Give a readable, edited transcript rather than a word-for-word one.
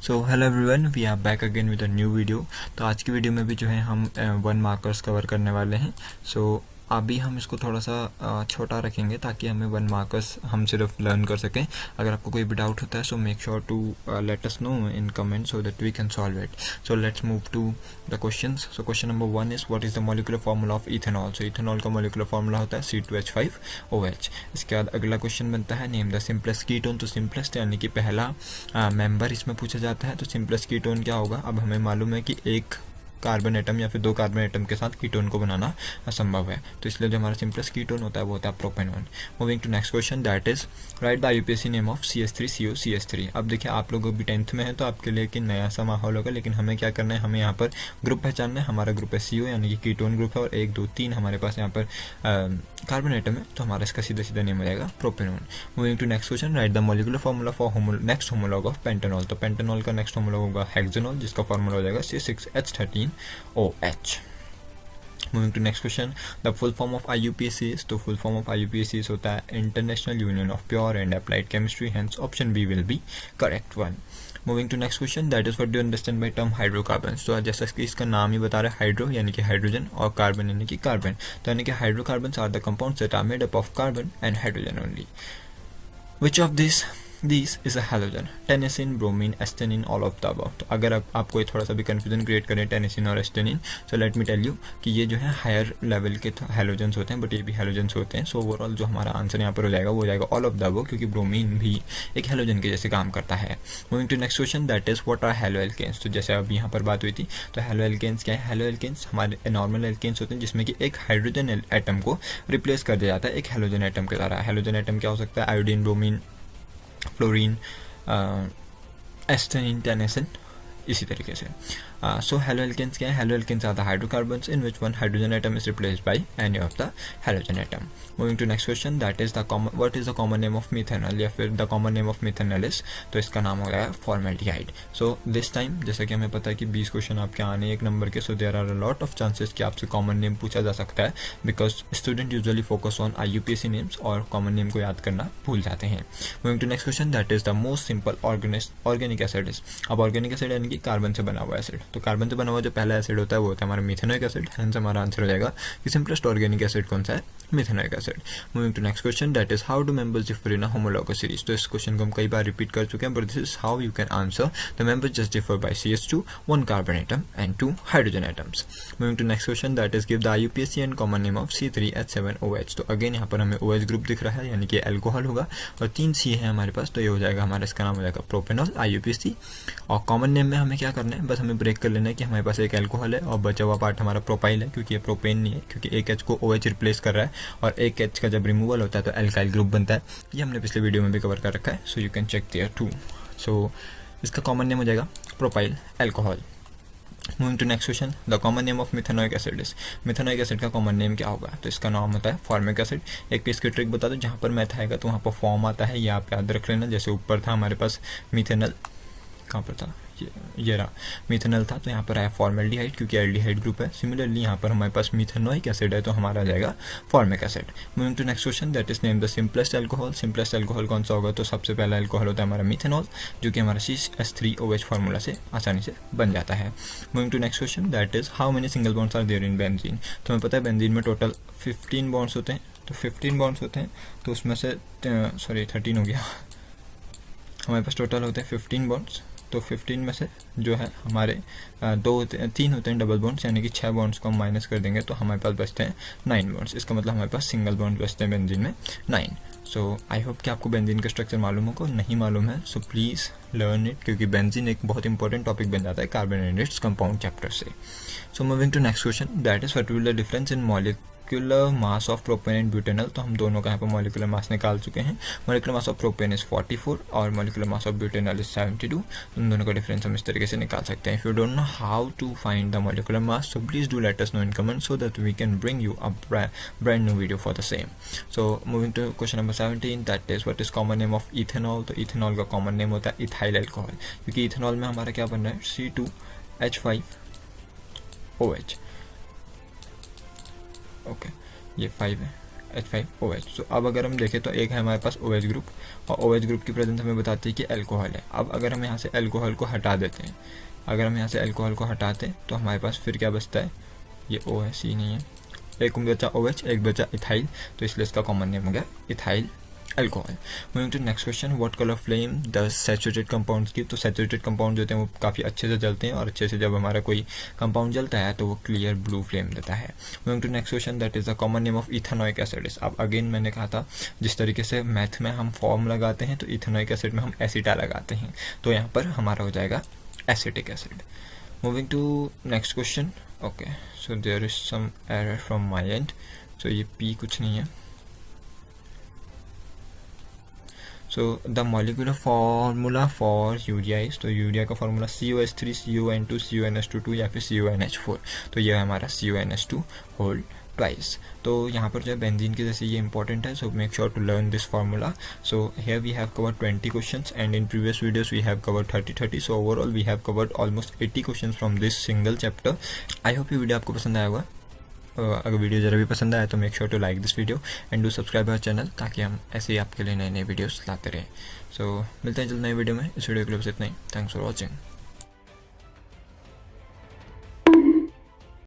So hello everyone, we are back again with a new video. तो आज की video में भी जो है हम 1 मार्कर्स कवर करने वाले हैं। सो अभी हम इसको थोड़ा सा छोटा रखेंगे ताकि हमें 1 मार्कर्स हम सिर्फ लर्न कर सकें। अगर आपको कोई भी डाउट होता है so make sure to let us know in comment so that we can solve it. So let's move to the questions. So question number 1 is what is the molecular formula of ethanol. So ethanol का molecular formula होता है C2H5OH। इसके बाद अगला question बनता है name the simplest ketone. तो simplest यानी कि पहला मेंबर इसमें पूछा जाता है। तो सिंपलेस्ट कीटोन क्या होगा? अब हमें मालूम है कि एक कार्बन एटम या फिर 2 कार्बन एटम के साथ कीटोन को बनाना असंभव है, तो इसलिए जो हमारा सिंपलेस्ट कीटोन होता है वो होता है propanone. Moving to next question, that is write the IUPAC name of CH3COCH3। अब देखिए आप लोग अभी 10th में है तो आपके लिए एक नया सा माहौल होगा, लेकिन हमें क्या करना है, हमें यहाँ पर ग्रुप पहचानना है। हमारा ग्रुप है CO यानी कि कीटोन ग्रुप है, और 1 2 3 हमारे पास यहाँ पर कार्बन एटम है, तो हमारा इसका सीधा सीधा नेम हो जाएगा propanone. Moving to next question, write the molecular formula for next homolog of pentanol. तो पेंटेनॉल का नेक्स्ट होमोलॉग होगा हेक्सेनॉल, जिसका फार्मूला हो जाएगा C6H13OH। Moving to next question, the full form of IUPAC is, तो full form of IUPAC होता है International Union of Pure and Applied Chemistry, hence option B will be correct one. Moving to next question, that is what do you understand by term hydrocarbons। तो जैसा कि इसका नाम ही बता रहा है, हाइड्रो यानी कि हाइड्रोजन और कार्बन यानी कि कार्बन, तो यानी कि hydrocarbons are the compounds that are made up of carbon and hydrogen only. Which of these is a halogen? Tennessine, bromine, astatine, all of the above. तो अगर आप कोई थोड़ा सा भी कंफ्यूजन क्रिएट करें टेनेसिन और astatine, so let me tell you कि ये जो है हायर लेवल के हेलोजेंस होते हैं, बट ये भी हेलोजेंस होते हैं। सो ओवरऑल जो हमारा आंसर यहाँ पर हो जाएगा वो हो जाएगा ऑल ऑफ द अबव, क्योंकि ब्रोमीन भी एक हेलोजन के जैसे काम करता है। Moving to next question, that is what are haloalkanes. तो जैसे अब यहाँ पर बात हुई थी, तो हैलो एल्केन्स क्या है? हैलो एल्केन्स हमारे नॉर्मल एल्केन्स होते हैं जिसमें कि एक हाइड्रोजन एटम को रिप्लेस कर दिया जाता है एक हेलोजन एटम के द्वारा। हेलोजन एटम क्या हो सकता है? Iodine, bromine, fluorine, astatine, tennessine, इसी तरीके से। सो हैलो एल्केन्स क्या है? Haloalkanes are the hydrocarbons in which one hydrogen atom is replaced by any of the halogen atom. Moving to next question, that is the common what is the common name of methanol, या फिर the common name of methanol is, तो इसका नाम हो गया formaldehyde. So this time जैसा कि हमें पता है कि 20 क्वेश्चन आपके आने 1 नंबर के, so there are a lot of chances कि आपसे कॉमन नेम पूछा जा सकता है, because student usually focus on IUPAC names और कॉमन नेम को याद करना भूल जाते हैं। Moving to next question, that is the most simple organic acid is. अब ऑर्गेनिक एसिड यानी कि कार्बन से बना हुआ एसिड, तो कार्बन से बना हुआ जो पहला एसिड होता है वो होता है हमारा मिथेनोइक एसिड, हेंस हमारा आंसर हो जाएगा कि सिंपलेस्ट ऑर्गेनिक एसिड कौन सा है? Methanoic acid. Moving to next question, that is how do members differ in a homologous series. तो इस क्वेश्चन को हम कई बार रिपीट कर चुके हैं, but this is how you can answer. The members just differ by CH2, 1 carbon atom and 2 hydrogen atoms. Moving to next question, that is give the IUPAC and common name of C3H7OH। तो again यहाँ पर हमें OH group दिख रहा है यानी कि alcohol होगा, और 3 C है हमारे पास, तो ये हो जाएगा हमारा, इसका नाम हो जाएगा प्रोपेनॉल, IUPAC। और कॉमन नेम में हमें क्या करना है, बस हमें ब्रेक कर लेना है कि हमारे पास एक एल्कोहल है और बचा हुआ पार्ट हमारा प्रोपाइल है, क्योंकि ये प्रोपेन नहीं है, क्योंकि एक H को OH रिप्लेस कर रहा है, और एक H का जब रिमूवल होता है तो एल्काइल ग्रुप बनता है। ये हमने पिछले वीडियो में भी कवर कर रखा है, so you can check there too. So इसका कॉमन नेम हो जाएगा propyl alcohol. Moving to next question, the common name of methanoic acid is. Methanoic acid का कॉमन नेम क्या होगा? तो इसका नाम होता है फॉर्मिक एसिड। एक पीस की ट्रिक बता दो, जहाँ पर मैथ आएगा तो वहाँ पर फॉर्म आता है, ये आप याद रख लेना। जैसे ऊपर था हमारे पास मिथेनल, कहाँ पर था ये रहा मिथेनल था, तो यहाँ पर आया फॉर्मेल्डिहाइड, क्योंकि एल्डिहाइड ग्रुप है। सिमिलरली यहाँ पर हमारे पास मिथेनोइक एसिड है, तो हमारा आ जाएगा formic acid. Moving to next question, that is name the simplest alcohol. Simplest alcohol कौन सा होगा? तो सबसे पहला एल्कोहल होता है हमारा मिथेनॉल, जो कि हमारा CH3OH फार्मूला से आसानी से बन जाता है। Moving to next question, that is how many single bonds are there in benzene. तो हमें पता है बेंजीन में टोटल 15 बॉन्ड्स होते हैं, तो 15 बॉन्ड्स होते हैं, तो उसमें से 13 हो गया, हमारे पास टोटल होते हैं 15 बॉन्ड्स। तो 15 में से जो है हमारे 3 होते हैं डबल बॉन्ड्स, यानी कि 6 बॉन्ड्स को हम माइनस कर देंगे तो हमारे पास बचते हैं 9 बॉन्ड्स। इसका मतलब हमारे पास सिंगल बॉन्ड बचते हैं बेंजीन में 9। सो आई होप कि आपको बेंजीन का स्ट्रक्चर मालूम होगा। नहीं मालूम है सो प्लीज़ लर्न इट, क्योंकि बेंजीन एक बहुत इंपॉर्टेंट टॉपिक बन जाता है carbon and its compound chapter से। So moving to next question, that is what will the difference in molecular mass of propane and butanol. तो हम दोनों का यहाँ पर मॉलिक्यूलर मास निकाल चुके हैं। Molecular mass of propane is 44 और molecular mass of butanol is 72। उन दोनों का डिफरेंस हम इस तरीके से निकाल सकते हैं। If you don't know how to find the molecular mass, so please do let us know in comment so that we can bring you a brand new video for the same. So moving to question number 17, that is what is common name of ethanol. तो ethanol का common name होता है ethyl alcohol, क्योंकि ethanol में हमारा क्या बन रहा है C2H5OH। ओके, ये 5 है, H5OH। सो अब अगर हम देखें तो एक है हमारे पास OH ग्रुप, और OH ग्रुप की प्रेजेंस हमें बताती है कि अल्कोहल है। अब अगर हम यहाँ से अल्कोहल को हटा देते हैं, अगर हम यहाँ से अल्कोहल को हटाते हैं तो हमारे पास फिर क्या बचता है, ये OH ही नहीं है, एक बचा OH, एक बचा इथाइल, तो इसलिए इसका कॉमन नेम हो गया ethyl alcohol. Moving to next question, what colour flame the saturated compounds की। तो सैचुरेटेड कंपाउंड जो होते हैं वो काफ़ी अच्छे से जलते हैं, और अच्छे से जब हमारा कोई कंपाउंड जलता है तो वो क्लियर ब्लू फ्लेम देता है। Moving to next question, that is the common name of ethanoic acid. अब अगेन मैंने कहा था जिस तरीके से मैथ में हम फॉर्म लगाते हैं तो इथेनॉइक एसिड में हम एसिटा लगाते हैं, तो यहाँ पर हमारा हो जाएगा acetic acid. Moving to next question, okay so there is some error from my end, so ये पी कुछ नहीं है। So the molecular formula for urea is, तो यूरिया का फार्मूला COH3 CON2 CONH2 या फिर CONH4, तो ये है हमारा CONH2 होल ट्वाइस। तो यहाँ पर जो है बेंजीन की जैसे ये इंपॉर्टेंट है, so make sure to learn this formula. So here we have covered 20 questions and in previous videos we have covered 30। So overall we have covered almost 80 questions from this single chapter. I hope ये video आपको पसंद आया होगा। अगर video ज़रा भी पसंद आया तो make sure to like this video and do subscribe our channel, ताकि हम ऐसे ही आपके लिए नए नए वीडियोस लाते रहें। सो मिलते हैं जल्द नए वीडियो में। इस वीडियो के लिए बस इतना ही। Thanks for watching.